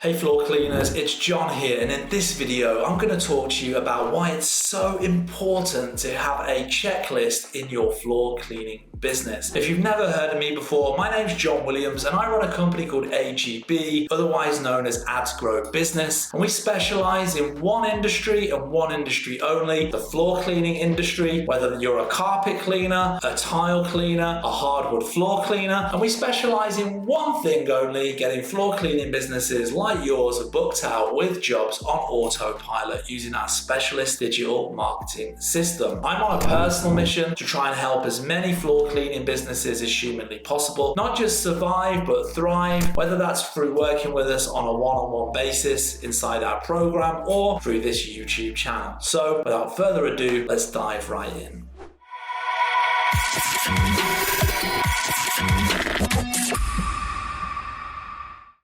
Hey floor cleaners, it's John here, and in this video I'm going to talk to you about why it's so important to have a checklist in your floor cleaning business. If you've never heard of me before, my name's John Williams and I run a company called AGB, otherwise known as Ads Grow Business, and we specialize in one industry and one industry only, the floor cleaning industry. Whether you're a carpet cleaner, a tile cleaner, a hardwood floor cleaner, and we specialize in one thing only, getting floor cleaning businesses like yours are booked out with jobs on autopilot using our specialist digital marketing system. I'm on a personal mission to try and help as many floor cleaning businesses as humanly possible, not just survive but thrive, whether that's through working with us on a one-on-one basis inside our program or through this YouTube channel. So without further ado, let's dive right in.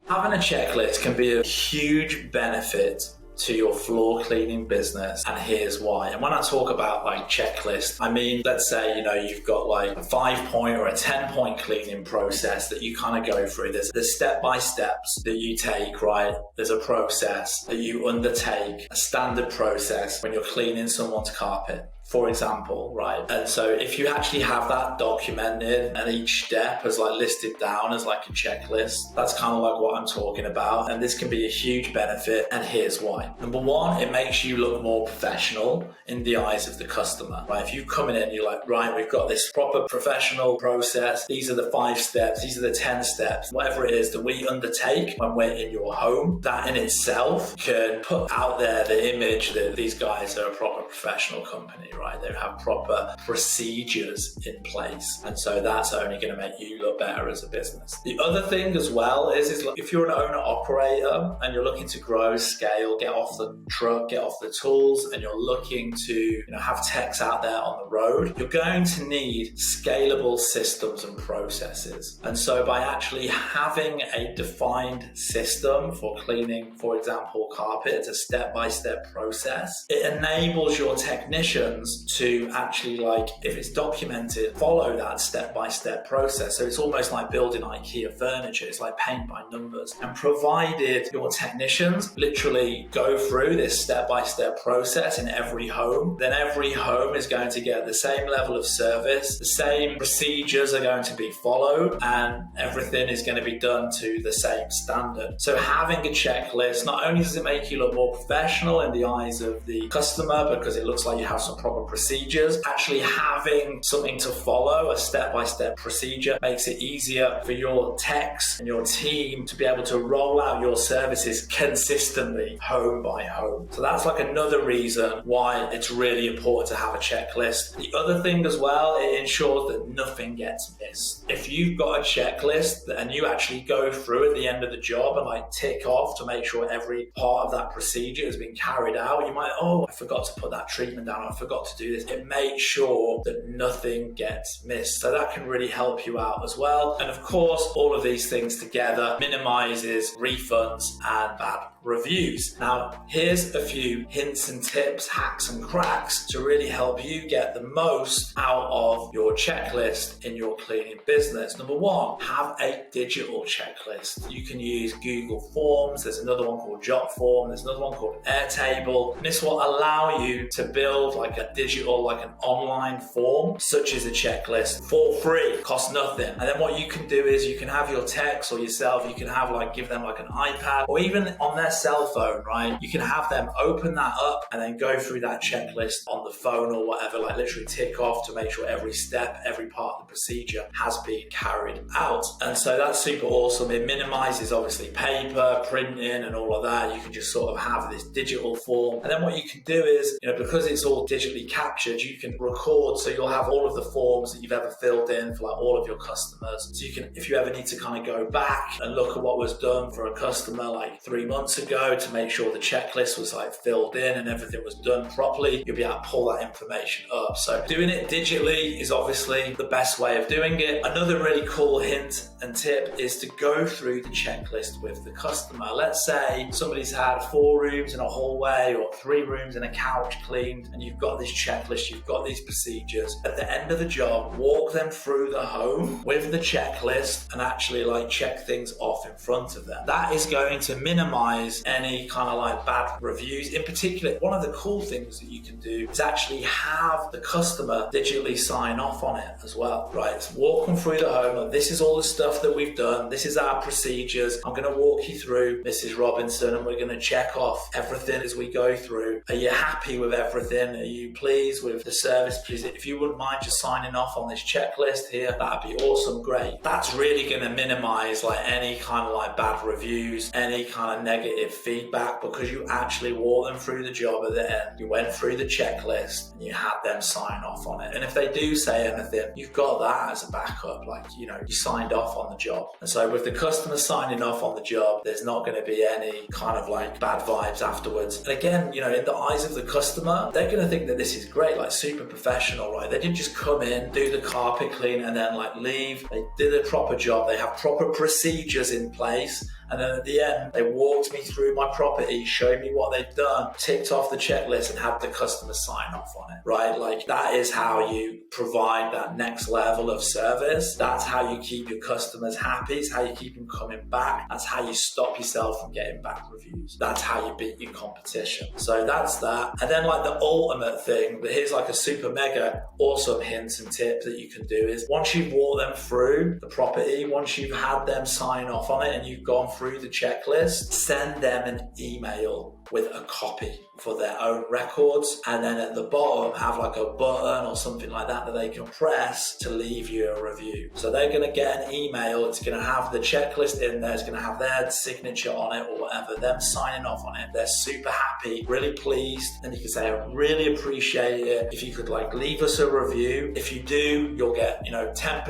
Having a checklist can be a huge benefit to your floor cleaning business, and here's why. And when I talk about like checklist, I mean, let's say, you've got like a 5-point or a 10-point cleaning process that you kind of go through. There's step-by-steps that you take, right? There's a process that you undertake, a standard process when you're cleaning someone's carpet, for example, right? And so if you actually have that documented and each step is like listed down as like a checklist, that's kind of like what I'm talking about. And this can be a huge benefit, and here's why. Number one, it makes you look more professional in the eyes of the customer, right? If you come in and you're like, right, we've got this proper professional process. These are the 5 steps. These are the 10 steps, whatever it is that we undertake when we're in your home. That in itself can put out there the image that these guys are a proper professional company, right? They have proper procedures in place. And so that's only going to make you look better as a business. The other thing as well is if you're an owner operator and you're looking to grow, scale, get off the truck, get off the tools, and you're looking to have techs out there on the road, you're going to need scalable systems and processes. And so by actually having a defined system for cleaning, for example, carpet, a step-by-step process, it enables your technicians to actually, like, if it's documented, follow that step-by-step process. So it's almost like building IKEA furniture. It's like paint by numbers. And provided your technicians literally go through this step-by-step process in every home, then every home is going to get the same level of service, the same procedures are going to be followed, and everything is going to be done to the same standard. So having a checklist, not only does it make you look more professional in the eyes of the customer because it looks like you have some proper procedures, actually having something to follow, a step-by-step procedure, makes it easier for your techs and your team to be able to roll out your services consistently, home by home. So that's like another reason why it's really important to have a checklist. The other thing as well, it ensures that nothing gets missed. If you've got a checklist and you actually go through at the end of the job and like tick off to make sure every part of that procedure has been carried out, you might, I forgot to put that treatment down, I forgot to do this. It makes sure that nothing gets missed. So that can really help you out as well. And of course, all of these things together minimizes refunds and bad reviews. Now, here's a few hints and tips, hacks and cracks to really help you get the most out of your checklist in your cleaning business. Number one, have a digital checklist. You can use Google Forms. There's another one called Jotform. There's another one called Airtable. And this will allow you to build like a digital, like an online form, such as a checklist for free, costs nothing. And then what you can do is you can have your techs or yourself, you can have give them like an iPad or even on their cell phone, right? You can have them open that up and then go through that checklist on the phone or whatever, like literally tick off to make sure every step, every part of the procedure has been carried out. And so that's super awesome. It minimizes obviously paper, printing and all of that. You can just sort of have this digital form. And then what you can do is, because it's all digitally captured, you can record. So you'll have all of the forms that you've ever filled in for like all of your customers. So you can, if you ever need to kind of go back and look at what was done for a customer like 3 months ago, to go to make sure the checklist was like filled in and everything was done properly, you'll be able to pull that information up. So doing it digitally is obviously the best way of doing it. Another really cool hint and tip is to go through the checklist with the customer. Let's say somebody's had 4 rooms in a hallway or 3 rooms and a couch cleaned, and you've got this checklist, you've got these procedures. At the end of the job, walk them through the home with the checklist and actually like check things off in front of them. That is going to minimize any kind of like bad reviews. In particular, one of the cool things that you can do is actually have the customer digitally sign off on it as well, right? So walk them through the home, and this is all the stuff that we've done, this is our procedures, I'm going to walk you through, Mrs. Robinson, and we're going to check off everything as we go through. Are you happy with everything? Are you pleased with the service? Please, if you wouldn't mind just signing off on this checklist here, that'd be awesome. Great. That's really going to minimize like any kind of like bad reviews, any kind of negative feedback, because you actually walked them through the job at the end. You went through the checklist and you had them sign off on it. And if they do say anything, you've got that as a backup. Like, you know, you signed off on the job. And so with the customer signing off on the job, there's not going to be any kind of like bad vibes afterwards. And again, you know, in the eyes of the customer, they're going to think that this is great, like super professional, right? They didn't just come in, do the carpet clean and then like leave. They did a proper job. They have proper procedures in place. And then at the end, they walked me through my property, showed me what they've done, ticked off the checklist and had the customer sign off on it, right? Like that is how you provide that next level of service. That's how you keep your customers happy. It's how you keep them coming back. That's how you stop yourself from getting bad reviews. That's how you beat your competition. So that's that. And then like the ultimate thing, but here's like a super mega awesome hint and tip that you can do is once you've walked them through the property, once you've had them sign off on it and you've gone through the checklist, send them an email with a copy for their own records, and then at the bottom have like a button or something like that that they can press to leave you a review. So they're going to get an email, it's going to have the checklist in there, it's going to have their signature on it or whatever, them signing off on it. They're super happy, really pleased, and you can say, I really appreciate it if you could like leave us a review. If you do, you'll get, you know, 10%,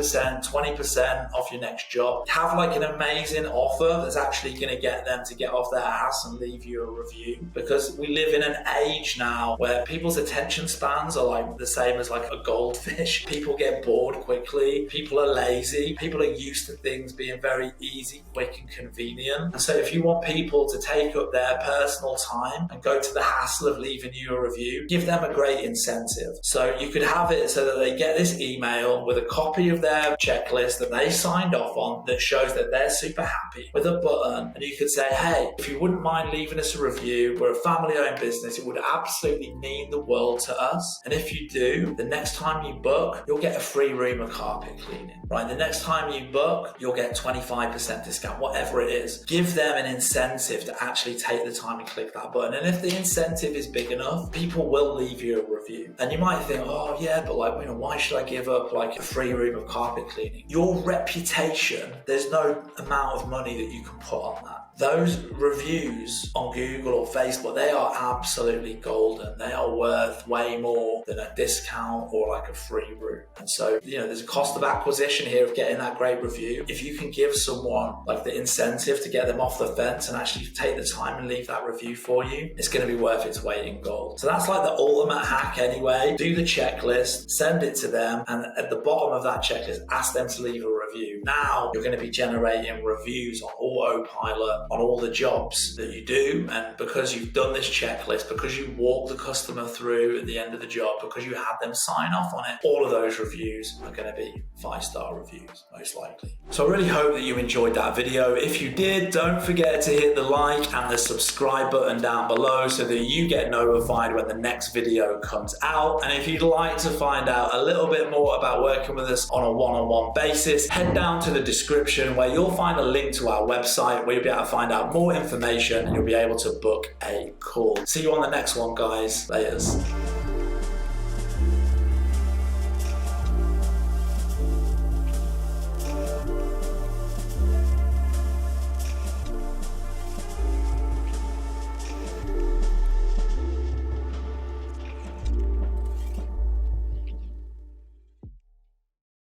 20% off your next job. Have like an amazing offer that's actually going to get them to get off their ass and leave you a review, because we live in an age now where people's attention spans are like the same as like a goldfish. People get bored quickly, people are lazy, people are used to things being very easy, quick and convenient. And so if you want people to take up their personal time and go to the hassle of leaving you a review, give them a great incentive. So you could have it so that they get this email with a copy of their checklist that they signed off on that shows that they're super happy, with a button, and you could say, hey, if you wouldn't mind leaving us a review, we're a family-owned business, it would absolutely mean the world to us. And if you do, the next time you book, you'll get a free room of carpet cleaning, right? The next time you book, you'll get 25% discount, whatever it is. Give them an incentive to actually take the time and click that button. And if the incentive is big enough, people will leave you a review. And you might think, oh yeah, but like, you know, why should I give up like a free room of carpet cleaning? Your reputation, there's no amount of money that you can put on that. Those reviews on Google or Facebook, they are absolutely golden. They are worth way more than a discount or like a free room. And so, you know, there's a cost of acquisition here of getting that great review. If you can give someone like the incentive to get them off the fence and actually take the time and leave that review for you, it's going to be worth its weight in gold. So that's like the ultimate hack anyway. Do the checklist, send it to them, and at the bottom of that checklist, ask them to leave a review. Now you're going to be generating reviews on autopilot on all the jobs that you do, and because you've done this checklist, because you walk the customer through at the end of the job, because you had them sign off on it, all of those reviews are going to be 5-star reviews, most likely. So I really hope that you enjoyed that video. If you did, don't forget to hit the like and the subscribe button down below so that you get notified when the next video comes out. And if you'd like to find out a little bit more about working with us on a one-on-one basis, head down to the description where you'll find a link to our website where you'll be able to find out more information and you'll be able to book a call. See you on the next one, guys. Laters.